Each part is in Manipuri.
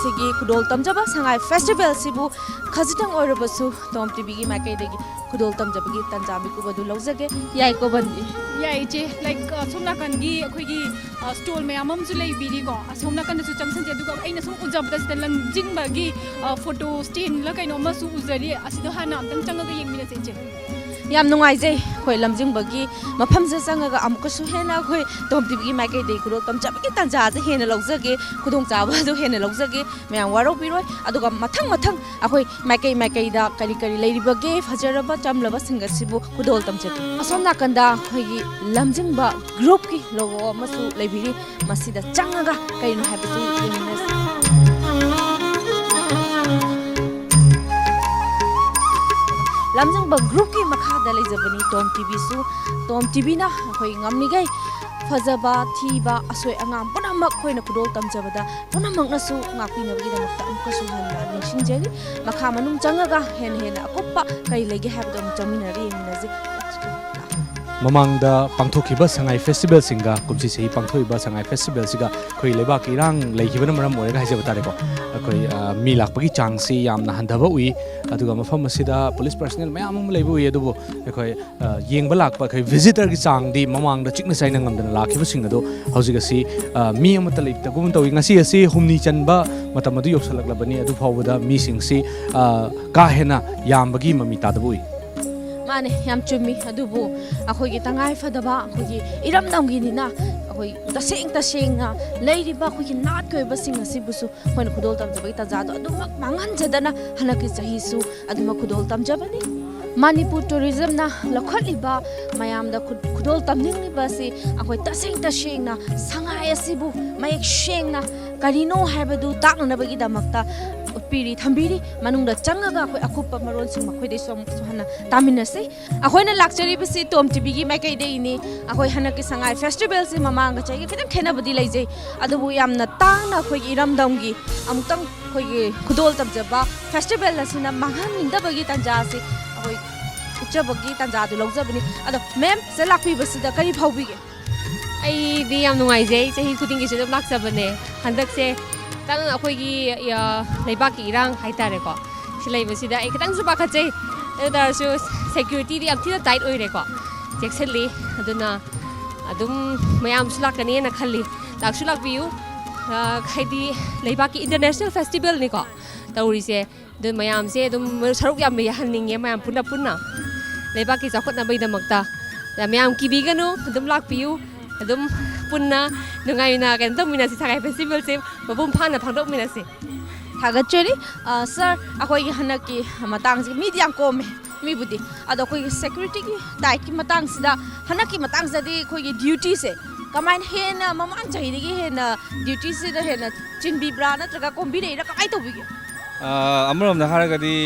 sigi kudol tamjaba Sangai Festival-sibu khajitang oirabasu TOMTV gi maikaidagi kudol tamjabagi tanjabi kubadu lawjage yai ko bandi yai che like somna kangi akhoi stall mayam amsu leibiri ko somna kan su changsan je duga aina sum ujabda sida langjingba gi photo stain la kaino masu uzari asido hana amtang changaga yengmina che yam nungaijai khoi lamjingbagi mafamje changaga amkasu hena khoi TOMTV gi maikaidagi kudol tamjabagi tanja je hena lawjage khudong chaba du hena lawjage mayam waro piroi aduga mathang akhoi maikai da kari leiribage fajaraba chamlaba singasibu kudol tamjagi asomna kanda khoi lamjingba group ki logo masu leibiri masida changaga kaino habitu yeminess lamjingba group ki makhada leijabani TOMTV su TOMTV na khoi ngamnigai fajaba thiba asoi angam punamak khoina kudol tamjabada punamak nasu ngapinabagi damakta amkasu hanna nishinjari makha manung changaga hen akoppa kai lege habda muchaminari yeminaji mamangda pangthokiba Sangai Festival singa kumsi sei pangthoiba Sangai Festival siga khoi leba ki rang leihibana maram orega haijaba tare ko khoi mi lakpagi changsi yamna handaba ui aduga mafam asida police personnel mayam am leibu ui adubo khoi yengba lakpa khoi visitor ki chang di mamangda chikna saina ngamdana lakhiba singa do haujiga si mi amata leipta gum tawi ngasi asi humni chanba matam adu yoksalaklabani adu phawda mi singsi ka hena yambagi mami tadabu ui mane yam chumi adubu akhoi gi tangai fadaba akhoi gi iram namginina akhoi taseng na leiriba akhoi gi nat koi basing asibusu hoina khudol tamjabagi tajado adumak mangan jadana hanaki chahisu aduma khudol tamjabani Manipur tourism na lakhaliba mayamda khudol tamningni basi akhoi taseng na Sangai asibu mayek shengna karino habadu taknabagi damakta piri thambiri manungda changaga akhoi akupa maron sing makhoi dei som hana taminase akhoi na lakchari bisi TOMTV gi maikai dei ni akhoi hana ki Sangai Festival si mamanga chai khidam khena badi leijai adubu yamna tangna akhoi gi iramdam gi amutang akhoi gi khudol tamjaba festival asina mangan ningda bagi tanja si akhoi uchabagi tanja du lawjabani ado mem se lakpi bisi da kari phaubi ge ai di yam nungai jai chahi khuding gi se lakchabane handak se tang akhoi gi leibak ki irang haitare ko silai basida ai katang su pakhache dar su security di amthina tight oire ko checkseli aduna adum mayam sulakani na khalli laksu lakbiu khaidi leibak ki international festival ni ko tauri se dun mayam se dum saruk yam ya hanning ye mayam punna leibak ki chakhot na bai damakta mayam ki biganu dum lakbiu adum punna nungai na kan tomina si Sangai Festival se babum phana phangdok mina si thagacheri sir akhoi gi hanaki matang si medium kom mi budi ado khoi security gi dai ki matang sida hanaki matang jadi khoi gi duty se kamain hena mamang chahidi gi hena duty se da hena chinbi bra na traga kombi re ra kai to bi amrom na haragadi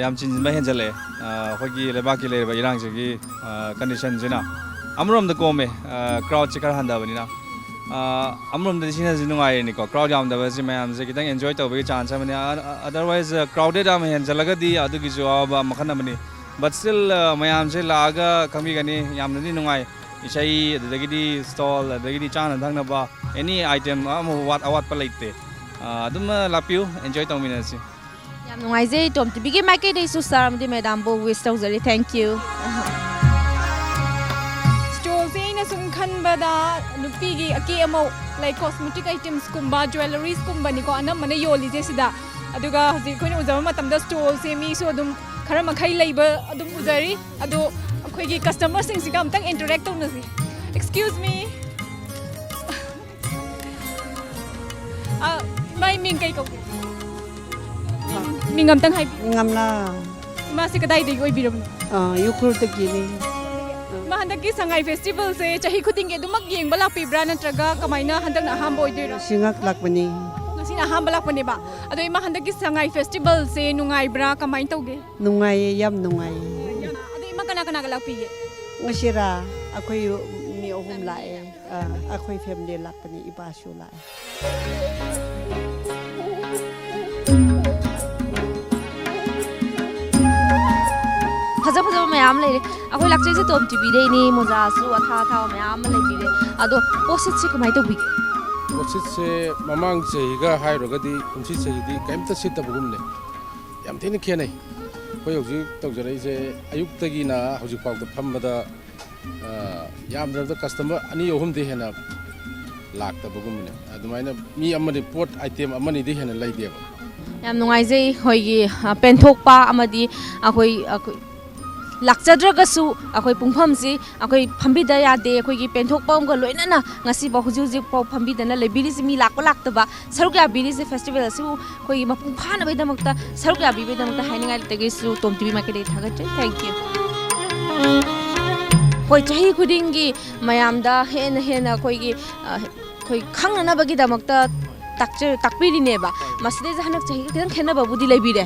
yam chin ba henjale khoi gi leba ki le ba irang ji gi condition jina amrom da kome crowd chikar handa bani na amrom da sina jinungai ni ko crowd yam da ba ji mayam je kitang enjoy to bi chance mani otherwise crowded am hen jalaga di adu gi jawab makhana mani but still mayam je laga kami gani yam ni nungai isai adagi di stall adagi di chana thangna ba any item am wat awat pa leite adum lapiu enjoy to mina si yam nungai je TOMTV gi maikai dei su sir amdi madam bo wish to jari thank you bada nupi gi aki amo like cosmetic items kumba jewelries kumba ni ko anam mane yoli je sida aduga hoji koina ujama matamda store se mi so adum khara makhai leiba adum ujari adu khoi gi customer sing sigam tang interact tong nasi excuse me mai ming kai ko mingam tang hai ngamla ma se kadai dei oi biram yukur ta gini handaki Sangai Festival se chahi khuding ge dumak yengba lakpi bra natraga kamaina handak na ham boy dira singak lakmani ngasi na ham balak pani ba ado ima handaki Sangai Festival se nungai bra kamain tauge nungai yam nungai ado ima kana lakpi ge ngasira akhoi mi ohum lae akhoi family lakpani ibasu lae faja mayam le akhoi lakchai se TOMTV dei ni moja su atha mayam le bi re ado posit se kamai to bi ꯄꯣꯠꯁꯤꯠꯁꯦ ꯃꯃꯥꯡ ꯆꯍꯤꯒ ꯍꯥꯏꯔꯨꯔꯒꯗꯤ ꯀꯨꯝꯁꯤ ꯆꯍꯤꯗꯤ ꯀꯩꯝꯇ ꯁꯤꯠꯇꯕꯒꯨꯝꯅꯦ ꯌꯥꯝ ꯊꯤꯅ ꯈꯦꯠꯅꯩ ꯑꯩꯈꯣꯏ ꯍꯧꯖꯤꯛ ꯇꯧꯖꯔꯛꯏꯁꯦ ꯑꯌꯨꯛꯇꯒꯤꯅ ꯍꯧꯖꯤꯛꯐꯥꯎꯗ ꯐꯝꯕꯗ ꯌꯥꯝꯗ꯭ꯔꯕꯗ ꯀꯁꯇꯃꯔ 2-3ꯗꯤ ꯍꯦꯟꯅ ꯂꯥꯛꯇꯕꯒꯨꯝꯕꯅꯦ ꯑꯗꯨꯃꯥꯏꯅ ꯃꯤ ꯑꯃꯗꯤ ꯄꯣꯠ ꯑꯥꯏꯇꯦꯝ ꯑꯃꯅꯤꯗꯤ ꯍꯦꯟꯅ ꯂꯩꯗꯦꯕ ꯌꯥꯝ ꯅꯨꯡꯉꯥꯏꯖꯩ ꯑꯩꯈꯣꯏꯒꯤ ꯄꯦꯟꯊꯣꯛꯄ ꯑꯃꯗꯤ ꯑꯩꯈꯣꯏ ꯂꯥꯛꯆꯗ꯭ꯔꯒꯁꯨ ꯑꯩꯈꯣꯏ ꯄꯨꯡꯐꯝꯁꯤ ꯑꯩꯈꯣꯏ ꯐꯝꯕꯤꯗ ꯌꯥꯗꯦ ꯑꯩꯈꯣꯏꯒꯤ ꯄꯦꯟꯊꯣꯛꯄ ꯑꯃꯒ ꯂꯣꯏꯅꯅ ꯉꯁꯤꯐꯥꯎ ꯍꯧꯖꯤꯛꯐꯥꯎ ꯐꯝꯕꯤꯗꯅ ꯂꯩꯕꯤꯔꯤꯁꯤ ꯃꯤ ꯂꯥꯛꯄ ꯂꯥꯛꯇꯕ ꯁꯔꯨꯛ ꯌꯥꯕꯤꯔꯤꯁꯤ ꯐꯦꯁꯇꯤꯚꯦꯜ ꯑꯁꯤꯕꯨ ꯑꯩꯈꯣꯏꯒꯤ ꯃꯄꯨꯡ ꯐꯥꯅꯕꯒꯤꯗꯃꯛꯇ ꯁꯔꯨꯛ ꯌꯥꯕꯤꯕꯒꯤꯗꯃꯛꯇ ꯍꯥꯏꯅꯤꯡꯉꯥꯏ ꯂꯩꯇꯒꯤꯁꯨ ꯇꯣꯝ ꯇꯤꯚꯤ ꯃꯥꯏꯀꯩꯗꯒꯤ ꯊꯥꯒꯠꯆꯩ ꯊꯦꯡꯛ ꯌꯨ ꯑꯩꯈꯣꯏ ꯆꯍꯤ ꯈꯨꯗꯤꯡꯒꯤ ꯃꯌꯥꯝꯗ ꯍꯦꯟꯅ ꯑꯩꯈꯣꯏꯒꯤ ꯈꯪꯅꯅꯕꯒꯤꯗꯃꯛꯇ ꯇꯥꯛꯄꯤꯔꯤꯅꯦꯕ ꯃꯁꯤꯗꯩꯁꯤꯗ ꯍꯟꯗꯛ ꯆꯍꯤꯒ ꯈꯤꯇꯪ ꯈꯦꯠꯅꯕꯕꯨꯗꯤ ꯂꯩꯕꯤꯔꯦ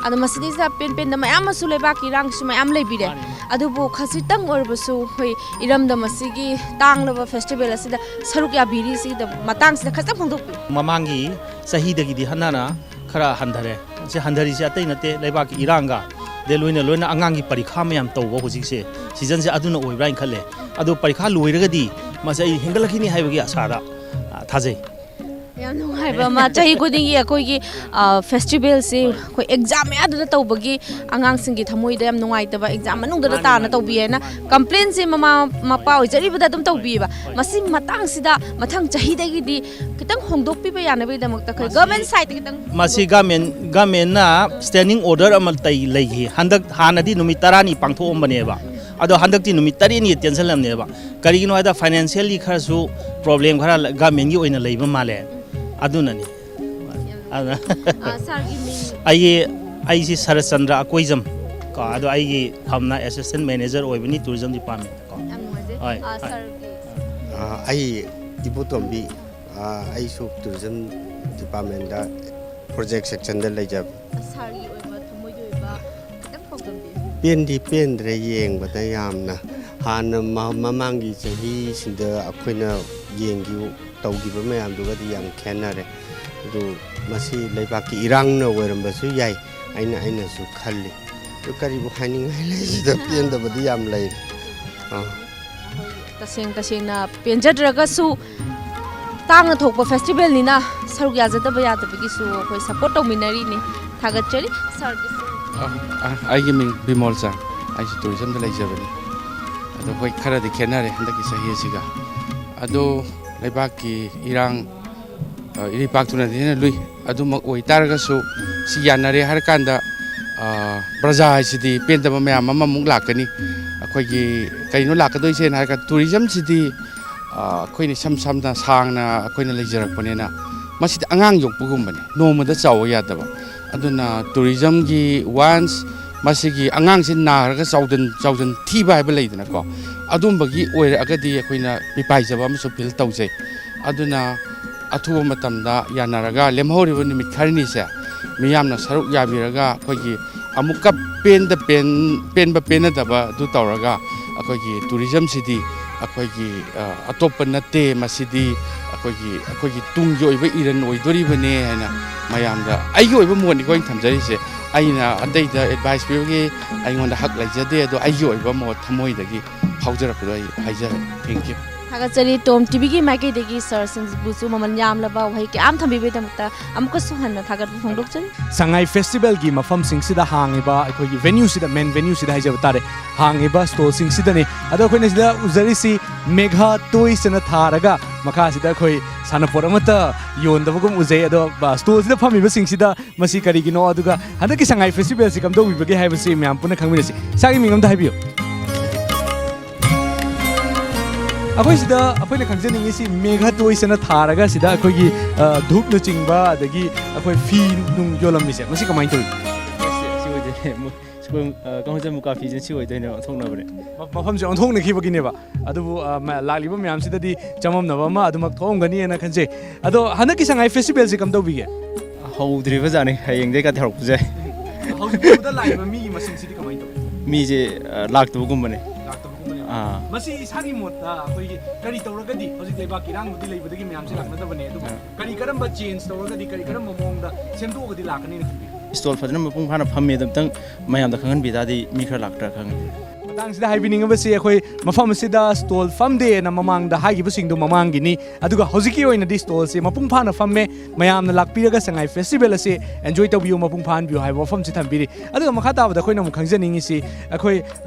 ꯑꯗꯣ ꯃꯁꯤꯗꯩꯁꯤꯗ ꯄꯦꯟꯗ ꯃꯌꯥꯝ ꯑꯃꯁꯨ ꯂꯩꯕꯥꯛꯀꯤ ꯏꯔꯥꯡꯁꯨ ꯃꯌꯥꯝ ꯂꯩꯕꯤꯔꯦ ꯑꯗꯨꯕꯨ ꯈꯖꯤꯛꯇꯪ ꯑꯣꯏꯔꯕꯁꯨ ꯑꯩꯈꯣꯏ ꯏꯔꯝꯗꯝ ꯑꯁꯤꯒꯤ ꯇꯥꯡꯂꯕ ꯐꯦꯁꯇꯤꯚꯦꯜ ꯑꯁꯤꯗ ꯁꯔꯨꯛ ꯌꯥꯕꯤꯔꯤꯁꯤꯒꯤ ꯃꯇꯥꯡꯁꯤꯗ ꯈꯤꯇꯪ ꯐꯣꯡꯗꯣꯛꯄꯤꯌꯨ ꯃꯃꯥꯡꯒꯤ ꯆꯍꯤꯗꯒꯤꯗꯤ ꯍꯟꯅꯅ ꯈꯔ ꯍꯟꯊꯔꯦ ꯁꯤ ꯍꯟꯊꯔꯤꯁꯦ ꯑꯇꯩ ꯅꯠꯇꯦ ꯂꯩꯕꯥꯛꯀꯤ ꯏꯔꯥꯡꯒ ꯂꯣꯏꯅ ꯑꯉꯥꯡꯒꯤ ꯄꯔꯤꯈꯥ ꯃꯌꯥꯝ ꯇꯧꯕ ꯍꯧꯖꯤꯛꯁꯦ ꯁꯤꯖꯟꯁꯦ ꯑꯗꯨꯅ ꯑꯣꯏꯕ꯭ꯔꯥ ꯍꯥꯏꯅ ꯈꯜꯂꯦ ꯑꯗꯨ ꯄꯔꯤꯈꯥ ꯂꯣꯏꯔꯒꯗꯤ ꯃꯁꯤ ꯑꯩ ꯍꯦꯟꯒꯠꯂꯛꯈꯤꯅꯤ ꯍꯥꯏꯕꯒꯤ ꯑꯁꯥꯗ ꯊꯥꯖꯩ ꯌꯥꯝ ꯅꯨꯡꯉꯥꯏꯕ ꯑꯃ ꯆꯍꯤ ꯈꯨꯗꯤꯡꯒꯤ ꯑꯩꯈꯣꯏꯒꯤ ꯐꯦꯁꯇꯤꯚꯦꯜꯁꯤ ꯑꯩꯈꯣꯏ ꯑꯦꯛꯖꯥꯝ ꯃꯌꯥꯗꯨꯗ ꯇꯧꯕꯒꯤ ꯑꯉꯥꯡꯁꯤꯡꯒꯤ ꯊꯃꯣꯏꯗ ꯌꯥꯝ ꯅꯨꯡꯉꯥꯏꯇꯕ ꯑꯦꯛꯖꯥꯝ ꯃꯅꯨꯡꯗ ꯇꯥꯅ ꯇꯧꯕꯤꯌꯦꯅ ꯀꯝꯄ꯭ꯂꯦꯟꯁꯦ ꯃꯃꯥ ꯃꯄꯥ ꯑꯣꯏꯖꯔꯤꯕꯗ ꯑꯗꯨꯝ ꯇꯧꯕꯤꯌꯦꯕ ꯃꯁꯤ ꯃꯇꯥꯡꯁꯤꯗ ꯃꯊꯪ ꯆꯍꯤꯗꯒꯤꯗꯤ ꯈꯤꯇꯪ ꯍꯣꯡꯗꯣꯛꯄꯤꯕ ꯌꯥꯅꯕꯒꯤꯗꯃꯛꯇ ꯑꯩꯈꯣꯏ ꯒꯚꯔꯟꯃꯦꯟꯠ ꯁꯥꯏꯠꯇ ꯈꯤꯇꯪ ꯃꯁꯤ ꯒꯚꯔꯟꯃꯦꯟꯠꯅ ꯁ꯭ꯇꯦꯟꯗꯤꯡ ꯑꯣꯔꯗꯔ ꯑꯃ ꯂꯩꯈꯤ ꯍꯥꯟꯅꯗꯤ ꯅꯨꯃꯤꯠ 10ꯅꯤ ꯄꯥꯡꯊꯣꯛꯑꯝꯕꯅꯦꯕ ꯑꯗꯣ ꯍꯟꯗꯛꯇꯤ ꯅꯨꯃꯤꯠ 3ꯅꯤ ꯇꯦꯟꯁꯤꯜꯂꯝꯅꯦꯕ ꯀꯔꯤꯒꯤꯅꯣ ꯍꯥꯏꯕꯗ ꯐꯥꯏꯅꯥꯟꯁꯤꯌꯦꯜꯂꯤ ꯈꯔꯁꯨ ꯄ꯭ꯔꯣꯕ꯭ꯂꯦꯝ ꯈꯔ ꯒꯚꯔꯟꯃꯦꯟꯠꯒꯤ ꯑꯣꯏꯅ ꯂꯩꯕ ꯃꯥꯜꯂꯦ ꯑꯗꯨꯅꯅꯤ ꯑꯩꯁꯤ ꯁꯔꯠꯆꯟꯗ꯭ꯔ ꯑꯀꯣꯏꯖꯝ ꯀꯣ ꯑꯗꯣ ꯑꯩꯒꯤ ꯐꯝꯅ ꯑꯦꯁꯤꯁꯇꯦꯟꯠ ꯃꯦꯅꯦꯖꯔ ꯑꯣꯏꯕꯅꯤ ꯇꯨꯔꯤꯖꯝ ꯗꯤꯄꯥꯔꯠꯃꯦꯟꯠ ꯀꯣ ꯑꯩ ꯏꯕꯣꯇꯣꯝꯕꯤ ꯑꯩꯁꯨ ꯇꯨꯔꯤꯖꯝ ꯗꯤꯄꯥꯔꯠꯃꯦꯟꯠꯗ ꯄ꯭ꯔꯣꯖꯦꯛ ꯁꯦꯛꯁꯟꯗ ꯂꯩꯖꯕ ꯁꯥꯔꯒꯤ ꯑꯣꯏꯕ ꯊꯃꯣꯏꯒꯤ ꯑꯣꯏꯕ ꯈꯤꯇꯪ ꯐꯣꯡꯗꯣꯛꯄꯤꯌꯨ ꯄꯦꯟꯗ꯭ꯔꯦ ꯌꯦꯡꯕꯗ ꯌꯥꯝꯅ ꯍꯥꯟꯅ ꯃꯃꯥꯡꯒꯤ ꯆꯍꯤꯁꯤꯡꯗ ꯑꯩꯈꯣꯏꯅ ꯇꯧꯈꯤꯕ ꯃꯌꯥꯝꯗꯨꯒꯗꯤ ꯌꯥꯝ ꯈꯦꯠꯅꯔꯦ ꯑꯗꯨ ꯃꯁꯤ ꯂꯩꯕꯥꯛꯀꯤ ꯏꯔꯥꯡꯅ ꯑꯣꯏꯔꯝꯕꯁꯨ ꯌꯥꯏ ꯑꯩꯅꯁꯨ ꯈꯜꯂꯤ ꯑꯗꯨ ꯀꯔꯤꯕꯨ ꯍꯥꯏꯅꯤꯡꯉꯥꯏ ꯂꯩꯁꯤꯗ ꯄꯦꯟꯗꯕꯗꯤ ꯌꯥꯝ ꯂꯩꯔꯦ ꯇꯁꯦꯡꯅ ꯄꯦꯟꯖꯗ꯭ꯔꯒꯁꯨ ꯇꯥꯡꯅ ꯊꯣꯛꯄ ꯐꯦꯁꯇꯤꯚꯦꯜꯅꯤꯅ ꯁꯔꯨꯛ ꯌꯥꯖꯗꯕ ꯌꯥꯗꯕꯒꯤꯁꯨ ꯑꯩꯈꯣꯏ ꯁꯄꯣꯔꯠ ꯇꯧꯃꯤꯟꯅꯔꯤꯅꯤ ꯊꯥꯒꯠꯆꯔꯤ ꯁꯥꯔꯒꯤꯁꯨ ꯑꯩꯒꯤ ꯃꯤꯡ ꯕꯤꯃꯣꯜꯆꯥ ꯑꯩꯁꯨ ꯇꯨꯔꯤꯖꯝꯗ ꯂꯩꯖꯕꯅꯤ ꯑꯗꯣ ꯍꯣꯏ ꯈꯔꯗꯤ ꯈꯦꯠꯅꯔꯦ ꯍꯟꯗꯛꯀꯤ ꯆꯍꯤ ꯑꯁꯤꯒ ꯑꯗꯣ ꯂꯩꯕꯥꯛꯀꯤ ꯏꯔꯥꯡ ꯏꯔꯩꯄꯥꯛꯇꯨꯅꯗꯤ ꯍꯦꯟꯅ ꯂꯨꯏ ꯑꯗꯨꯃꯛ ꯑꯣꯏꯇꯥꯔꯒꯁꯨ ꯁꯤ ꯌꯥꯅꯔꯦ ꯍꯥꯏꯔꯀꯥꯟꯗ ꯄ꯭ꯔꯖꯥ ꯍꯥꯏꯁꯤꯗꯤ ꯄꯦꯟꯗꯕ ꯃꯌꯥꯝ ꯑꯃꯃꯨꯛ ꯂꯥꯛꯀꯅꯤ ꯑꯩꯈꯣꯏꯒꯤ ꯀꯩꯅꯣ ꯂꯥꯛꯀꯗꯣꯏꯁꯦꯅ ꯍꯥꯏꯔꯒ ꯇꯨꯔꯤꯖꯝꯁꯤꯗꯤ ꯑꯩꯈꯣꯏꯅ ꯏꯁꯝ ꯁꯝꯅ ꯁꯥꯡꯅ ꯑꯩꯈꯣꯏꯅ ꯂꯩꯖꯔꯛꯄꯅꯤꯅ ꯃꯁꯤꯗꯤ ꯑꯉꯥꯡ ꯌꯣꯛꯄꯒꯨꯝꯕꯅꯤ ꯅꯣꯡꯃꯗ ꯆꯥꯎꯕ ꯌꯥꯗꯕ ꯑꯗꯨꯅ ꯇꯨꯔꯤꯖꯝꯒꯤ ꯋꯥꯟꯁ ꯃꯁꯤꯒꯤ ꯑꯉꯥꯡꯁꯤ ꯅꯥꯔꯒ ꯆꯥꯎꯖꯟ ꯊꯤꯕ ꯍꯥꯏꯕ ꯂꯩꯗꯅꯀꯣ ꯑꯗꯨꯝꯕꯒꯤ ꯑꯣꯏꯔꯛꯑꯒꯗꯤ ꯑꯩꯈꯣꯏꯅ ꯃꯤꯄꯥꯏꯖꯕ ꯑꯃꯁꯨ ꯐꯤꯜ ꯇꯧꯖꯩ ꯑꯗꯨꯅ ꯑꯊꯨꯕ ꯃꯇꯝꯗ ꯌꯥꯅꯔꯒ ꯂꯦꯝꯍꯧꯔꯤꯕ ꯅꯨꯃꯤꯠ ꯈꯔꯅꯤꯁꯦ ꯃꯤꯌꯥꯝꯅ ꯁꯔꯨꯛ ꯌꯥꯕꯤꯔꯒ ꯑꯩꯈꯣꯏꯒꯤ ꯑꯃꯨꯛꯀ ꯄꯦꯟꯕ ꯄꯦꯟꯅꯗꯕ ꯑꯗꯨ ꯇꯧꯔꯒ ꯑꯩꯈꯣꯏꯒꯤ ꯇꯨꯔꯤꯖꯝꯁꯤꯗꯤ ꯑꯩꯈꯣꯏꯒꯤ ꯑꯇꯣꯞꯄ ꯅꯠꯇꯦ ꯃꯁꯤꯗꯤ ꯑꯩꯈꯣꯏꯒꯤ ꯇꯨꯡꯒꯤ ꯑꯣꯏꯕ ꯏꯔꯟ ꯑꯣꯏꯗꯣꯔꯤꯕꯅꯦ ꯍꯥꯏꯅ ꯃꯌꯥꯝꯗ ꯑꯩꯒꯤ ꯑꯣꯏꯕ ꯃꯣꯠꯅꯤꯀꯣ ꯑꯩꯅ ꯊꯝꯖꯔꯤꯁꯦ ꯑꯩꯅ ꯑꯇꯩꯗ ꯑꯦꯗꯚꯥꯏꯁ ꯄꯤꯕꯒꯤ ꯑꯩꯉꯣꯟꯗ ꯍꯛ ꯂꯩꯖꯗꯦ ꯑꯗꯣ ꯑꯩꯒꯤ ꯑꯣꯏꯕ ꯃꯣꯠ ꯊꯃꯣꯏꯗꯒꯤ ꯐꯥꯎꯖꯔꯛꯄꯗꯣ ꯑꯩ ꯍꯥꯏꯖꯔꯦ ꯊꯦꯡꯛ ꯌꯨ ꯊꯥꯒꯠꯆꯔꯤ ꯇꯣꯝ ꯇꯤꯚꯤꯒꯤ ꯃꯥꯏꯀꯩꯗꯒꯤ ꯁꯥꯔꯁꯤꯡꯕꯨꯁꯨ ꯃꯃꯜ ꯌꯥꯝꯂꯕ ꯋꯥꯍꯩ ꯀꯌꯥꯝ ꯊꯝꯕꯤꯕꯒꯤꯗꯃꯛꯇ ꯑꯃꯨꯛꯀꯁꯨ ꯍꯟꯅ ꯊꯥꯒꯠꯄ ꯐꯣꯡꯗꯣꯛꯆꯔꯤ ꯁꯉꯥꯏ ꯐꯦꯁꯇꯤꯚꯦꯜꯒꯤ ꯃꯐꯝꯁꯤꯡꯁꯤꯗ ꯍꯥꯡꯉꯤꯕ ꯑꯩꯈꯣꯏꯒꯤ ꯚꯦꯅ꯭ꯌꯨꯁꯤꯗ ꯃꯦꯟ ꯚꯦꯅ꯭ꯌꯨꯁꯤꯗ ꯍꯥꯏꯖꯕ ꯇꯥꯔꯦ ꯍꯥꯡꯉꯤꯕ ꯁ꯭ꯇꯣꯜꯁꯤꯡꯁꯤꯗꯅꯤ ꯑꯗꯣ ꯑꯩꯈꯣꯏꯅ ꯁꯤꯗ ꯎꯖꯔꯤꯁꯤ ꯃꯦꯘꯥ ꯇꯣꯏꯁꯅ ꯊꯥꯔꯒ ꯃꯈꯥꯁꯤꯗ ꯑꯩꯈꯣꯏ ꯁꯥꯟꯅꯄꯣꯠ ꯑꯃꯠꯇ ꯌꯣꯟꯗꯕꯒꯨꯝ ꯎꯖꯩ ꯑꯗꯣ ꯁ꯭ꯇꯣꯜꯁꯤꯗ ꯐꯝꯃꯤꯕꯁꯤꯡꯁꯤꯗ ꯃꯁꯤ ꯀꯔꯤꯒꯤꯅꯣ ꯑꯗꯨꯒ ꯍꯟꯗꯛꯀꯤ ꯁꯉꯥꯏ ꯐꯦꯁꯇꯤꯚꯦꯜꯁꯤ ꯀꯝꯗꯧꯕꯤꯕꯒꯦ ꯍꯥꯏꯕꯁꯤ ꯃꯌꯥꯝ ꯄꯨꯟꯅ ꯈꯪꯃꯤꯟꯅꯁꯤ ꯏꯁꯥꯒꯤ ꯃꯤꯡ ꯑꯝꯇ ꯍꯥꯏꯕꯤꯌꯨ ꯑꯩꯈꯣꯏ ꯁꯤꯗ ꯑꯩꯈꯣꯏꯅ ꯈꯪꯖꯅꯤꯡꯉꯤꯁꯤ ꯃꯦꯘꯥ ꯇꯣꯏꯁꯅ ꯊꯥꯔꯒ ꯁꯤꯗ ꯑꯩꯈꯣꯏꯒꯤ ꯙꯨꯞꯅꯆꯤꯡꯕ ꯑꯗꯒꯤ ꯑꯩꯈꯣꯏ ꯐꯤ ꯅꯨꯡ ꯌꯣꯜꯂꯝꯃꯤꯁꯦ ꯃꯁꯤ ꯀꯃꯥꯏꯅ ꯇꯧꯏ ꯀꯥꯡꯍꯨꯖꯝ ꯃꯨꯀꯥ ꯐꯤꯁꯦ ꯁꯤ ꯑꯣꯏꯗꯣꯏꯅꯦ ꯑꯣꯟꯊꯣꯛꯅꯕꯅꯦ ꯃꯐꯝꯁꯦ ꯑꯣꯟꯊꯣꯛꯅꯈꯤꯕꯒꯤꯅꯦꯕ ꯑꯗꯨꯕꯨ ꯂꯥꯛꯂꯤꯕ ꯃꯌꯥꯝꯁꯤꯗꯗꯤ ꯆꯃꯝꯅꯕ ꯑꯃ ꯑꯗꯨꯃꯛ ꯊꯣꯛꯑꯝꯒꯅꯤꯅ ꯈꯟꯖꯩ ꯑꯗꯣ ꯍꯟꯗꯛꯀꯤ ꯁꯉꯥꯏ ꯐꯦꯁꯇꯤꯚꯦꯜꯁꯤ ꯀꯝꯗꯧꯕꯤꯒꯦ ꯍꯧꯗ꯭ꯔꯤꯕꯖꯥꯠꯅꯤ ꯍꯌꯦꯡꯗꯩ ꯀꯥꯗꯤ ꯍꯧꯔꯛꯄꯁꯨ ꯌꯥꯏ ꯍꯧꯖꯤꯛ ꯂꯥꯛꯏꯕ ꯃꯤꯒꯤ ꯃꯁꯤꯡꯁꯤꯗꯤ ꯀꯃꯥꯏꯅ ꯇꯧꯏ ꯃꯤꯁꯦ ꯂꯥꯛꯇꯕꯒꯨꯝꯕꯅꯦ ꯃꯁꯤ ꯏꯁꯥꯒꯤ ꯃꯣꯠꯇ ꯑꯩꯈꯣꯏꯒꯤ ꯀꯔꯤ ꯇꯧꯔꯒꯗꯤ ꯍꯧꯖꯤꯛ ꯂꯩꯕꯥꯛꯀꯤ ꯏꯔꯥꯡꯕꯨꯗꯤ ꯂꯩꯕꯗꯒꯤ ꯃꯌꯥꯝꯁꯦ ꯂꯥꯛꯅꯗꯕꯅꯦ ꯑꯗꯨꯕꯨ ꯀꯔꯝꯕ ꯆꯦꯟꯖ ꯇꯧꯔꯒꯗꯤ ꯀꯔꯝꯕ ꯃꯑꯣꯡꯗ ꯁꯦꯝꯗꯣꯛꯑꯒꯗꯤ ꯂꯥꯛꯀꯅꯤꯅ ꯈꯟꯕꯤꯌꯨ ꯏꯁꯇꯣꯜ ꯐꯖꯅ ꯃꯄꯨꯡ ꯐꯥꯅ ꯐꯝꯃꯦ ꯑꯗꯨꯝꯇꯪ ꯃꯌꯥꯝꯗ ꯈꯪꯍꯟꯕꯤ ꯇꯥꯔꯗꯤ ꯃꯤ ꯈꯔ ꯂꯥꯛꯇ꯭ꯔꯥ ꯈꯪꯉꯦ ꯃꯇꯥꯡꯁꯤꯗ ꯍꯥꯏꯕꯤꯅꯤꯡꯉꯕꯁꯤ ꯑꯩꯈꯣꯏ ꯃꯐꯝ ꯑꯁꯤꯗ ꯁ꯭ꯇꯣꯜ ꯐꯝꯗꯦꯅ ꯃꯃꯥꯡꯗ ꯍꯥꯏꯈꯤꯕꯁꯤꯡꯗꯨ ꯃꯃꯥꯡꯒꯤꯅꯤ ꯑꯗꯨꯒ ꯍꯧꯖꯤꯛꯀꯤ ꯑꯣꯏꯅꯗꯤ ꯁ꯭ꯇꯣꯜꯁꯤ ꯃꯄꯨꯡ ꯐꯥꯅ ꯐꯝꯃꯦ ꯃꯌꯥꯝꯅ ꯂꯥꯛꯄꯤꯔꯒ ꯁꯉꯥꯏ ꯐꯦꯁꯇꯤꯚꯦꯜ ꯑꯁꯤ ꯑꯦꯟꯖꯣꯏ ꯇꯧꯕꯤꯌꯨ ꯃꯄꯨꯡ ꯐꯥꯍꯟꯕꯤꯌꯨ ꯍꯥꯏꯕ ꯋꯥꯐꯝꯁꯤ ꯊꯝꯕꯤꯔꯤ ꯑꯗꯨꯒ ꯃꯈꯥ ꯇꯥꯕꯗ ꯑꯩꯈꯣꯏꯅ ꯑꯃꯨꯛ ꯈꯪꯖꯅꯤꯡꯉꯤꯁꯤ ꯑꯩꯈꯣꯏ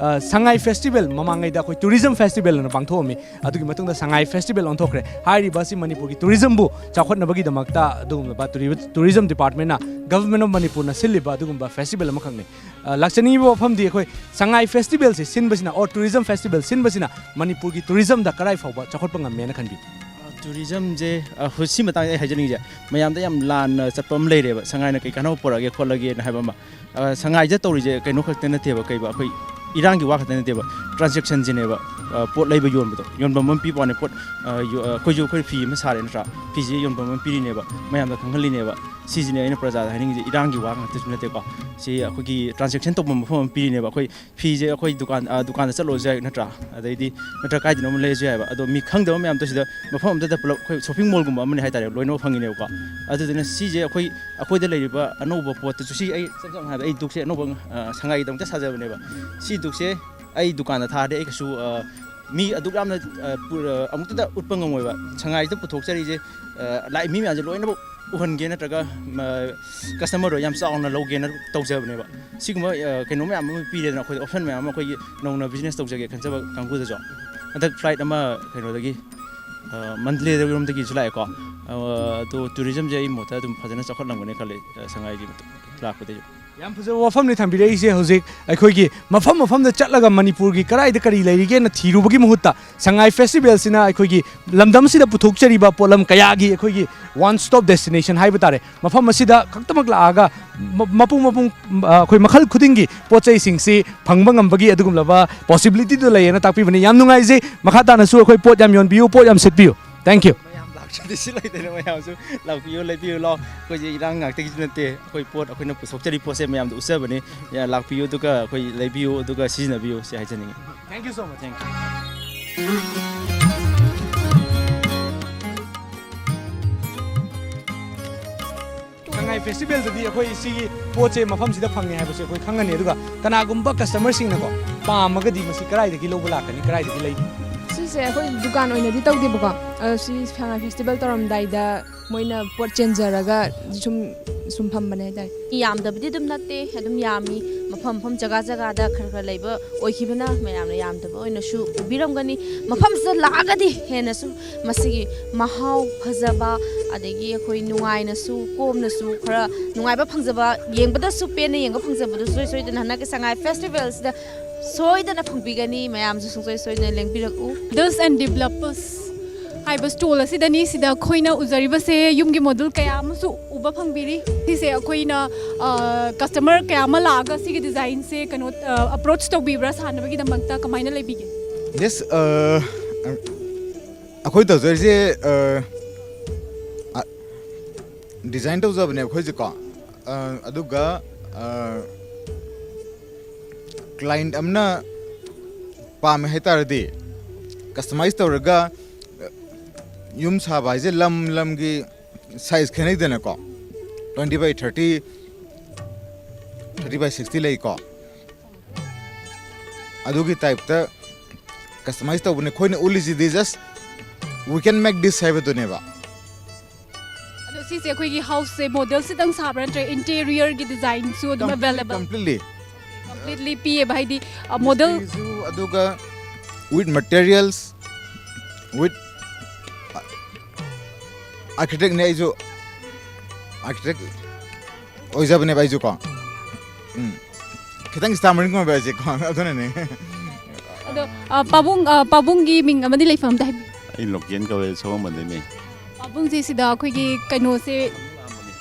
ꯁꯉꯥꯏ ꯐꯦꯁꯇꯤꯚꯦꯜ ꯃꯃꯥꯡꯉꯩꯗ ꯑꯩꯈꯣꯏ ꯇꯨꯔꯤꯖꯝ ꯐꯦꯁꯇꯤꯚꯦꯜ ꯑꯅ ꯄꯥꯡꯊꯣꯛꯑꯝꯃꯤ ꯑꯗꯨꯒꯤ ꯃꯇꯨꯡꯗ ꯁꯉꯥꯏ ꯐꯦꯁꯇꯤꯚꯦꯜ ꯑꯣꯟꯊꯣꯛꯈ꯭ꯔꯦ ꯍꯥꯏꯔꯤꯕ ꯑꯁꯤ ꯃꯅꯤꯄꯨꯔꯒꯤ ꯇꯨꯔꯤꯖꯝꯕꯨ ꯆꯥꯎꯈꯠꯅꯕꯒꯤꯗꯃꯛꯇ ꯑꯗꯨꯒꯨꯝꯂꯕ ꯇꯨꯔꯤꯖꯝ ꯗꯤꯄꯥꯔꯠꯃꯦꯟꯠꯅ ꯒꯚꯔꯟꯃꯦꯟꯠ ꯑꯣꯐ ꯃꯅꯤꯄꯨꯔꯅ ꯁꯤꯜꯂꯤꯕ ꯑꯗꯨꯒꯨꯝꯕ ꯐꯦꯁꯇꯤꯚꯦꯜ ꯑꯃꯈꯛꯅꯤ ꯂꯥꯛꯆꯅꯤꯡꯉꯤꯕ ꯋꯥꯐꯝꯗꯤ ꯑꯩꯈꯣꯏ ꯁꯉꯥꯏ ꯐꯦꯁꯇꯤꯚꯦꯜꯁꯤ ꯁꯤꯟꯕꯁꯤꯅ ꯑꯣꯔ ꯇꯨꯔꯤꯖꯝ ꯐꯦꯁꯇꯤꯚꯦꯜ ꯁꯤꯟꯕꯁꯤꯅ ꯃꯅꯤꯄꯨꯔꯒꯤ ꯇꯨꯔꯤꯖꯝꯗ ꯀꯔꯥꯏ ꯐꯥꯎꯕ ꯆꯥꯎꯈꯠꯄ ꯉꯝꯃꯦꯅ ꯈꯟꯕꯤ ꯇꯨꯔꯤꯖꯝꯁꯦ ꯁꯤ ꯃꯇꯥꯡꯗ ꯑꯩ ꯍꯥꯏꯖꯅꯤꯡꯉꯤꯁꯦ ꯃꯌꯥꯝꯗ ꯌꯥꯝ ꯂꯥꯟꯅ ꯆꯠꯄ ꯑꯃ ꯂꯩꯔꯦꯕ ꯁꯉꯥꯏꯅ ꯀꯩ ꯀꯥꯟꯅꯕ ꯄꯨꯔꯛꯑꯒꯦ ꯈꯣꯠꯂꯒꯦꯅ ꯍꯥꯏꯕ ꯑꯃ ꯁꯉꯥꯏꯗ ꯇꯧꯔꯤꯁꯦ ꯀꯩꯅꯣ ꯈꯛꯇ ꯅꯠꯇꯦꯕ ꯀꯩꯕ ꯑꯩꯈꯣꯏ ꯏꯔꯥꯡꯒꯤ ꯋꯥ ꯈꯛꯇ ꯅꯠꯇꯦꯕ ꯇ꯭ꯔꯥꯟꯖꯦꯛꯁꯟꯁꯤꯅꯦꯕ ꯄꯣꯠ ꯂꯩꯕ ꯌꯣꯟꯕꯗꯣ ꯌꯣꯟꯐꯝ ꯑꯃ ꯄꯤꯕ ꯋꯥꯅꯤ ꯄꯣꯠ ꯑꯩꯈꯣꯏ ꯐꯤ ꯑꯃ ꯁꯥꯔꯦ ꯅꯠꯇ꯭ꯔꯥ ꯐꯤꯁꯦ ꯌꯣꯟꯐꯝ ꯑꯃ ꯄꯤꯔꯤꯅꯦꯕ ꯃꯌꯥꯝꯗ ꯈꯪꯍꯜꯂꯤꯅꯦꯕ ꯁꯤꯁꯤꯅꯦ ꯑꯩꯅ ꯄ꯭ꯔꯖꯥꯗ ꯍꯥꯏꯅꯤꯡꯉꯤꯁꯦ ꯏꯔꯥꯡꯒꯤ ꯋꯥ ꯉꯥꯛꯇꯁꯨ ꯅꯠꯇꯦꯀꯣ ꯁꯤ ꯑꯩꯈꯣꯏꯒꯤ ꯇ꯭ꯔꯥꯟꯖꯦꯛꯁꯟ ꯇꯧꯕ ꯃꯐꯝ ꯑꯃ ꯄꯤꯔꯤꯅꯦꯕ ꯑꯩꯈꯣꯏ ꯐꯤꯁꯦ ꯑꯩꯈꯣꯏ ꯗꯨꯀꯥꯟꯗ ꯆꯠꯂꯨꯔꯁꯨ ꯌꯥꯏ ꯅꯠꯇ꯭ꯔꯥ ꯑꯗꯩꯗꯤ ꯅꯠꯇ꯭ꯔ ꯀꯥꯏꯗꯅꯣ ꯑꯃ ꯂꯩꯔꯁꯨ ꯌꯥꯏꯕ ꯑꯗꯣ ꯃꯤ ꯈꯪꯗꯕ ꯃꯌꯥꯝꯗꯣ ꯁꯤꯗ ꯃꯐꯝ ꯑꯃꯗ ꯄꯨꯂꯞ ꯑꯩꯈꯣꯏ ꯁꯣꯞꯄꯤꯡ ꯃꯣꯜꯒꯨꯝꯕ ꯑꯃꯅꯤ ꯍꯥꯏꯇꯥꯔꯦ ꯂꯣꯏꯅꯃꯛ ꯐꯪꯉꯤꯅꯦꯕꯀꯣ ꯑꯗꯨꯗꯨꯅ ꯁꯤꯁꯦ ꯑꯩꯈꯣꯏꯗ ꯂꯩꯔꯤꯕ ꯑꯅꯧꯕ ꯄꯣꯠꯇꯨꯁꯨ ꯁꯤ ꯑꯩ ꯆꯞ ꯆꯞꯅ ꯍꯥꯏꯕꯗ ꯑꯩ ꯗꯨꯛꯁꯦ ꯑꯅꯧꯕ ꯁꯉꯥꯏꯒꯤꯗꯃꯛꯇ ꯁꯥꯖꯕꯅꯦꯕ ꯁꯤ ꯗꯨꯛꯁꯦ ꯑꯩ ꯗꯨꯀꯥꯟꯗ ꯊꯥꯔꯗꯤ ꯑꯩ ꯀꯩꯁꯨ ꯃꯤ ꯑꯗꯨꯛ ꯌꯥꯝꯅ ꯑꯃꯨꯛꯇꯗ ꯎꯠꯄ ꯉꯝꯃꯣꯏꯕ ꯁꯉꯥꯏꯁꯤꯗ ꯄꯨꯊꯣꯛꯆꯔꯤꯁꯦ ꯂꯥꯛꯏ ꯃꯤ ꯃꯌꯥꯝꯁꯦ ꯂꯣꯏꯅꯃꯛ ꯎꯍꯟꯒꯦ ꯅꯠꯇ꯭ꯔꯒ ꯀꯁꯇꯃꯔꯗꯣ ꯌꯥꯝ ꯆꯥꯎꯅ ꯂꯧꯒꯦꯅ ꯇꯧꯖꯕꯅꯦꯕ ꯁꯤꯒꯨꯝꯕ ꯀꯩꯅꯣ ꯃꯌꯥꯝ ꯑꯃ ꯄꯤꯔꯦꯗꯅ ꯑꯩꯈꯣꯏꯗ ꯑꯣꯞꯁꯟ ꯃꯌꯥꯝ ꯑꯃ ꯑꯩꯈꯣꯏꯒꯤ ꯅꯧꯅ ꯕꯤꯖꯤꯅꯦꯁ ꯇꯧꯖꯒꯦ ꯈꯟꯖꯕ ꯀꯥꯡꯕꯨꯗꯁꯨ ꯍꯟꯗꯛ ꯐ꯭ꯂꯥꯏꯠ ꯑꯃ ꯀꯩꯅꯣꯗꯒꯤ ꯃꯟꯗꯂꯦꯔꯣꯝꯗꯒꯤꯁꯨ ꯂꯥꯛꯑꯦꯀꯣ ꯑꯗꯣ ꯇꯨꯔꯤꯖꯝꯁꯦ ꯑꯩ ꯃꯣꯠꯇ ꯑꯗꯨꯝ ꯐꯖꯅ ꯆꯥꯎꯈꯠꯂꯝꯒꯅꯤ ꯈꯜꯂꯤ ꯁꯉꯥꯏꯒꯤ ꯂꯥꯛꯄꯗꯒꯤ ꯌꯥꯝ ꯐꯖꯕ ꯋꯥꯐꯝꯅꯤ ꯊꯝꯕꯤꯔꯛꯏꯁꯦ ꯍꯧꯖꯤꯛ ꯑꯩꯈꯣꯏꯒꯤ ꯃꯐꯝꯗ ꯆꯠꯂꯒ ꯃꯅꯤꯄꯨꯔꯒꯤ ꯀꯔꯥꯏꯗ ꯀꯔꯤ ꯂꯩꯔꯤꯒꯦꯅ ꯊꯤꯔꯨꯕꯒꯤ ꯃꯍꯨꯠꯇ ꯁꯉꯥꯏ ꯐꯦꯁꯇꯤꯚꯦꯜꯁꯤꯅ ꯑꯩꯈꯣꯏꯒꯤ ꯂꯝꯗꯝꯁꯤꯗ ꯄꯨꯊꯣꯛꯆꯔꯤꯕ ꯄꯣꯠꯂꯝ ꯀꯌꯥꯒꯤ ꯑꯩꯈꯣꯏꯒꯤ ꯋꯥꯟ ꯁ꯭ꯇꯣꯞ ꯗꯦꯁꯇꯤꯅꯦꯁꯟ ꯍꯥꯏꯕ ꯇꯥꯔꯦ ꯃꯐꯝ ꯑꯁꯤꯗ ꯈꯛꯇꯃꯛ ꯂꯥꯛꯑꯒ ꯃꯄꯨꯡ ꯑꯩꯈꯣꯏ ꯃꯈꯜ ꯈꯨꯗꯤꯡꯒꯤ ꯄꯣꯠ ꯆꯩꯁꯤꯡꯁꯤ ꯐꯪꯕ ꯉꯝꯕꯒꯤ ꯑꯗꯨꯒꯨꯝꯂꯕ ꯄꯣꯁꯤꯕꯤꯂꯤꯇꯤꯗꯨ ꯂꯩꯌꯦꯅ ꯇꯥꯛꯄꯤꯕꯅꯤ ꯌꯥꯝ ꯅꯨꯡꯉꯥꯏꯖꯩ ꯃꯈꯥ ꯇꯥꯅꯁꯨ ꯑꯩꯈꯣই ꯄꯣꯠ ꯌꯥꯝ ꯌꯣꯟꯕꯤꯌꯨ ꯄꯣꯠ ꯌꯥꯝ ꯁꯤꯠꯄꯤꯌꯨ ꯊꯦꯡꯛ ꯌꯨ ꯁꯤ ꯂꯩꯇꯅ ꯃꯌꯥꯝꯁꯨ ꯂꯥꯛꯄꯤꯌꯨ ꯂꯩꯕꯤꯌꯨ ꯂꯥꯎ ꯑꯩꯈꯣꯏꯁꯦ ꯏꯔꯥꯡ ꯉꯥꯛꯇꯒꯤꯁꯨ ꯅꯠꯇꯦ ꯑꯩꯈꯣꯏ ꯄꯣꯠ ꯑꯩꯈꯣꯏꯅ ꯄꯨꯊꯣꯛꯆꯔꯤ ꯄꯣꯠꯁꯦ ꯃꯌꯥꯝꯗ ꯎꯠꯆꯕꯅꯤ ꯂꯥꯛꯄꯤꯌꯨ ꯑꯗꯨꯒ ꯑꯩꯈꯣꯏ ꯂꯩꯕꯤꯌꯨ ꯑꯗꯨꯒ ꯁꯤꯖꯤꯟꯅꯕꯤꯌꯨ ꯁꯤ ꯍꯥꯏꯖꯅꯤꯡꯉꯤ thank you so much thank you ꯁꯉꯥꯏ ꯐꯦꯁꯇꯤꯚꯦꯜꯗꯗꯤ ꯑꯩꯈꯣꯏ ꯁꯤꯒꯤ ꯄꯣꯠꯁꯦ ꯃꯐꯝꯁꯤꯗ ꯐꯪꯉꯦ ꯍꯥꯏꯕꯁꯦ ꯑꯩꯈꯣꯏ ꯈꯪꯒꯅꯤ ꯑꯗꯨꯒ ꯀꯅꯥꯒꯨꯝꯕ ꯀꯁꯇꯃꯔꯁꯤꯡꯅꯀꯣ ꯄꯥꯝꯃꯒꯗꯤ ꯃꯁꯤ ꯀꯗꯥꯏꯗꯒꯤ ꯂꯧꯕ ꯂꯥꯛꯀꯅꯤ ꯀꯗꯥꯏꯗꯒꯤ ꯂꯩ ꯁꯤꯁꯦ ꯑꯩꯈꯣꯏ ꯗꯨꯀꯥꯟ ꯑꯣꯏꯅꯗꯤ ꯇꯧꯗꯦꯕꯀꯣ ꯁꯤ ꯁꯉꯥꯏ ꯐꯦꯁꯇꯤꯚꯦꯜ ꯇꯧꯔꯝꯗꯥꯏꯗ ꯃꯣꯏꯅ ꯄꯣꯠ ꯆꯦꯟꯖꯔꯒ ꯁꯨꯝ ꯐꯝꯕꯅꯦ ꯍꯥꯏꯇꯥꯔꯦ ꯌꯥꯝꯗꯕꯗꯤ ꯑꯗꯨꯝ ꯅꯠꯇꯦ ꯑꯗꯨꯝ ꯌꯥꯝꯃꯤ ꯃꯐꯝ ꯖꯒꯥꯗ ꯈꯔ ꯂꯩꯕ ꯑꯣꯏꯈꯤꯕꯅ ꯃꯌꯥꯝꯅ ꯌꯥꯝꯗꯕ ꯑꯣꯏꯅꯁꯨ ꯎꯕꯤꯔꯝꯒꯅꯤ ꯃꯐꯝꯁꯤꯗ ꯂꯥꯛꯑꯒꯗꯤ ꯍꯦꯟꯅꯁꯨ ꯃꯁꯤꯒꯤ ꯃꯍꯥꯎ ꯐꯖꯕ ꯑꯗꯒꯤ ꯑꯩꯈꯣꯏ ꯅꯨꯡꯉꯥꯏꯅꯁꯨ ꯀꯣꯝꯅꯁꯨ ꯈꯔ ꯅꯨꯡꯉꯥꯏꯕ ꯐꯪꯖꯕ ꯌꯦꯡꯕꯗꯁꯨ ꯄꯦꯟꯅ ꯌꯦꯡꯕ ꯐꯪꯖꯕꯗꯨ ꯁꯣꯏꯗꯅ ꯍꯟꯗꯛꯀꯤ ꯁꯉꯥꯏ ꯐꯦꯁꯇꯤꯚꯦꯜꯁꯤꯗ ꯁꯣꯏꯗꯅ ꯐꯪꯕꯤꯒꯅꯤ ꯃꯌꯥꯝꯁꯨ ꯁꯣꯏꯗꯅ ꯂꯦꯡꯕꯤꯔꯛꯎ ꯕꯤꯜꯗꯔꯁ ꯑꯦꯟ ꯗꯤꯕꯦꯂꯄꯔꯁ ꯍꯥꯏꯕ ꯁ꯭ꯇꯣꯜ ꯑꯁꯤꯗꯅꯤ ꯁꯤꯗ ꯑꯩꯈꯣꯏꯅ ꯎꯖꯔꯤꯕꯁꯦ ꯌꯨꯝꯒꯤ ꯃꯣꯗꯦꯜ ꯀꯌꯥ ꯑꯃꯁꯨ ꯎꯕ ꯐꯪꯕꯤꯔꯤ ꯁꯤꯁꯦ ꯑꯩꯈꯣꯏꯅ ꯀꯁꯇꯃꯔ ꯀꯌꯥ ꯑꯃ ꯂꯥꯛꯑꯒ ꯁꯤꯒꯤ ꯗꯤꯖꯥꯏꯟꯁꯦ ꯀꯩꯅꯣ ꯑꯄ꯭ꯔꯣꯆ ꯇꯧꯕꯤꯕ꯭ꯔꯥ ꯁꯥꯟꯅꯕꯒꯤꯗꯃꯛꯇ ꯀꯃꯥꯏꯅ ꯂꯩꯕꯤꯒꯦ ꯌꯦꯁ ꯑꯩꯈꯣꯏ ꯇꯧꯖꯔꯤꯁꯦ ꯗꯤꯖꯥꯏꯟ ꯇꯧꯖꯕꯅꯦ ꯑꯩꯈꯣꯏꯁꯦꯀꯣ ꯑꯗꯨꯒ ꯀ꯭ꯂꯥꯏꯟꯠ ꯑꯃꯅ ꯄꯥꯝꯃꯦ ꯍꯥꯏꯇꯥꯔꯗꯤ ꯀꯁꯇꯃꯥꯏꯖ ꯇꯧꯔꯒ ꯌꯨꯝ ꯁꯥꯕ ꯍꯥꯏꯁꯦ ꯂꯝꯒꯤ ꯁꯥꯏꯖ ꯈꯦꯠꯅꯩꯗꯅꯀꯣ 20x30 30x60 ꯂꯩꯀꯣ ꯑꯗꯨꯒꯤ ꯇꯥꯏꯞꯇ ꯀꯁꯇꯃꯥꯏꯖ ꯇꯧꯕꯅꯦ ꯑꯩꯈꯣꯏꯅ ꯎꯠꯂꯤꯁꯤꯗꯤ just we can make this ꯍꯥꯏꯕꯗꯨꯅꯦꯕ ꯑꯗꯣ ꯁꯤꯁꯦ ꯑꯩꯈꯣꯏꯒꯤ ꯍꯥꯎꯁꯁꯦ ꯃꯣꯗꯦꯜꯁꯤꯗꯪ ꯁꯥꯕ꯭ꯔꯥ ꯅꯠꯇ꯭ꯔꯒ ꯏꯟꯇꯦꯔꯤꯌꯔꯒꯤ ꯗꯤꯖꯥꯏꯟꯁꯨ ꯑꯗꯨꯝ ꯑꯦꯕꯥꯏꯂꯦꯕꯜ ꯀꯝꯄ꯭ꯂꯤꯠꯂꯤ ꯄꯤꯌꯦꯕ ꯍꯥꯏꯗꯤ ꯃꯣꯗꯦꯜ ꯑꯗꯨꯒ with materials with architect ne aijo architect oijabane baijo ko khitang stammering ko baije ko adone ne ado pabunggi ming amadi leifam dai ai loken ka we so ma ne pabung ji sida khoi gi kaino se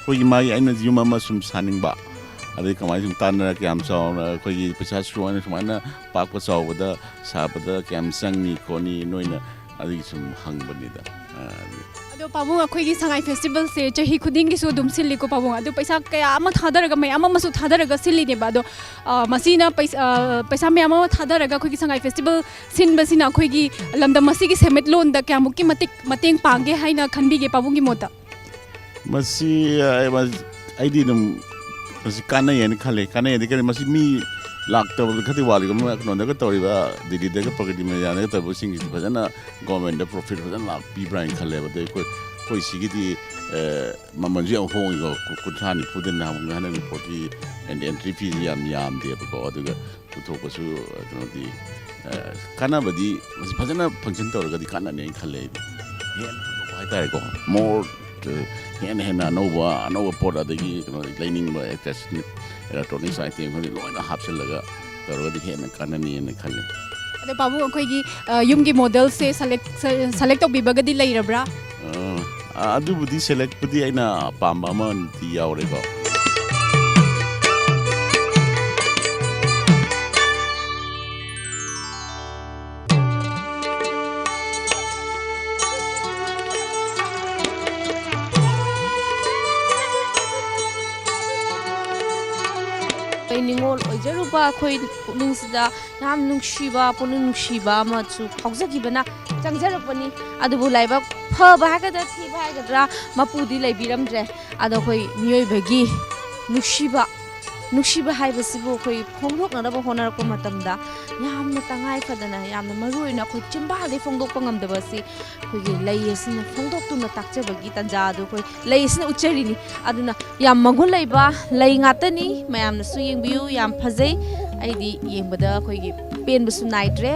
khoi gi mai aina juma ma sum saning ba adai kamai sum tanna kyam chauna khoi gi pesa suana sumana pakpa chawda sabada kyam sangni koni noina adai sum hangbani da ado pabung akhoi gi sangai festival se chahi khuding gi su dum silli ko pabung ado paisa kaya ama thadaraga mai ama masu thadaraga silli ne ba do masina paisa me ama thadaraga khoi gi sangai festival sin basina khoi gi lamda masi gi semet lon da kya mukki mateng pange haina khanbi ge pabung gi mota masi ai di dum masi kana yen khale kana yen de masi mi ꯂꯥꯛꯇꯕꯗ ꯈꯔꯗꯤ ꯋꯥꯠꯂꯤꯒ ꯀꯩꯅꯣꯗꯒ ꯇꯧꯔꯤꯕ ꯗꯤꯜꯂꯤꯗꯒ ꯄ꯭ꯔꯒꯇꯤ ꯃꯦꯗꯤꯌꯥꯗꯒ ꯇꯧꯔꯤꯕꯁꯤꯡꯁꯤꯗꯤ ꯐꯖꯅ ꯒꯣꯔꯃꯦꯟꯗ ꯄ꯭ꯔꯣꯐꯤꯠ ꯐꯖꯅ ꯂꯥꯛꯄꯤꯕ꯭ꯔꯥ ꯍꯥꯏꯅ ꯈꯜꯂꯦꯕ ꯑꯗꯩ ꯑꯩꯈꯣꯏ ꯁꯤꯒꯤꯗꯤ ꯃꯃꯜꯁꯨ ꯌꯥꯝ ꯍꯣꯡꯉꯤꯀꯣ 30-40 ꯍꯟꯗꯛ ꯔꯤꯄꯣꯔꯠꯀꯤ ꯑꯦꯟꯇ꯭ꯔꯤ ꯐꯤꯁꯤ ꯌꯥꯝꯗꯦꯕꯀꯣ ꯑꯗꯨꯒ ꯄꯨꯊꯣꯛꯄꯁꯨ ꯀꯩꯅꯣꯗꯤ ꯀꯥꯟꯅꯕꯗꯤ ꯐꯖꯅ ꯐꯪꯁꯟ ꯇꯧꯔꯒꯗꯤ ꯀꯥꯟꯅꯅꯤ ꯍꯥꯏꯅ ꯈꯜꯂꯦ ꯑꯩꯗꯤ ꯍꯦꯟꯅ ꯄꯨꯊꯣꯛꯄ ꯍꯥꯏꯇꯥꯔꯦꯀꯣ ꯃꯣꯔ ꯍꯦꯟꯅ ꯑꯅꯧꯕ ꯄꯣꯠ ꯑꯗꯒꯤ ꯀꯩꯅꯣ ꯂꯩꯅꯤꯡꯕ electronics item ꯈꯣꯏ ꯂꯣꯏꯅ ꯍꯥꯞꯆꯤꯜꯂꯒ ꯇꯧꯔꯒꯗꯤ ꯍꯦꯟꯅ ꯀꯥꯟꯅꯅꯤꯅ ꯈꯜꯂꯦ ꯑꯗꯣ ꯄꯥꯕꯨꯡ ꯑꯩꯈꯣꯏꯒꯤ ꯌꯨꯝꯒꯤ ꯃꯣꯗꯦꯜꯁꯦ ꯁꯦꯂꯦꯛ ꯇꯧꯕꯤꯕꯒꯗꯤ ꯂꯩꯔꯕ꯭ꯔꯥ ꯑꯗꯨꯕꯨꯗꯤ ꯁꯦꯂꯦꯛꯄꯨꯗꯤ ꯑꯩꯅ ꯑꯄꯥꯝꯕ ꯑꯃꯗꯤ ꯌꯥꯎꯔꯦꯀꯣ ꯅꯤꯡꯉꯣꯜ ꯑꯣꯏꯖꯔꯨꯕ ꯑꯩꯈꯣꯏ ꯄꯨꯛꯅꯤꯡꯁꯤꯗ ꯌꯥꯝ ꯅꯨꯡꯁꯤꯕ ꯄꯨꯛꯅꯤꯡ ꯅꯨꯡꯁꯤꯕ ꯑꯃꯁꯨ ꯐꯥꯎꯖꯈꯤꯕꯅ ꯆꯪꯖꯔꯛꯄꯅꯤ ꯑꯗꯨꯕꯨ ꯂꯥꯏꯕꯛ ꯐꯕ ꯍꯥꯏꯒꯗ꯭ꯔꯥ ꯊꯤꯕ ꯍꯥꯏꯒꯗ꯭ꯔꯥ ꯃꯄꯨꯗꯤ ꯂꯩꯕꯤꯔꯝꯗ꯭ꯔꯦ ꯑꯗꯣ ꯑꯩꯈꯣꯏ ꯃꯤꯑꯣꯏꯕꯒꯤ ꯅꯨꯡꯁꯤꯕ ꯍꯥꯏꯕꯁꯤꯕꯨ ꯑꯩꯈꯣꯏ ꯐꯣꯡꯗꯣꯛꯅꯅꯕ ꯍꯣꯠꯅꯔꯛꯄ ꯃꯇꯝꯗ ꯌꯥꯝꯅ ꯇꯉꯥꯏ ꯐꯗꯅ ꯌꯥꯝꯅ ꯃꯔꯨꯑꯣꯏꯅ ꯑꯩꯈꯣꯏ ꯆꯤꯝꯕꯥꯜꯗꯩ ꯐꯣꯡꯗꯣꯛꯄ ꯉꯝꯗꯕ ꯑꯁꯤ ꯑꯩꯈꯣꯏꯒꯤ ꯂꯩ ꯑꯁꯤꯅ ꯐꯣꯡꯗꯣꯛꯇꯨꯅ ꯇꯥꯛꯆꯕꯒꯤ ꯇꯥꯟꯖꯥ ꯑꯗꯨ ꯑꯩꯈꯣꯏ ꯂꯩ ꯑꯁꯤꯅ ꯎꯠꯆꯔꯤꯅꯤ ꯑꯗꯨꯅ ꯌꯥꯝ ꯃꯒꯨꯟ ꯂꯩꯕ ꯂꯩ ꯉꯥꯛꯇꯅꯤ ꯃꯌꯥꯝꯅꯁꯨ ꯌꯦꯡꯕꯤꯌꯨ ꯌꯥꯝ ꯐꯖꯩ ꯑꯩꯗꯤ ꯌꯦꯡꯕꯗ ꯑꯩꯈꯣꯏꯒꯤ ꯄꯦꯟꯕꯁꯨ ꯅꯥꯏꯗ꯭ꯔꯦ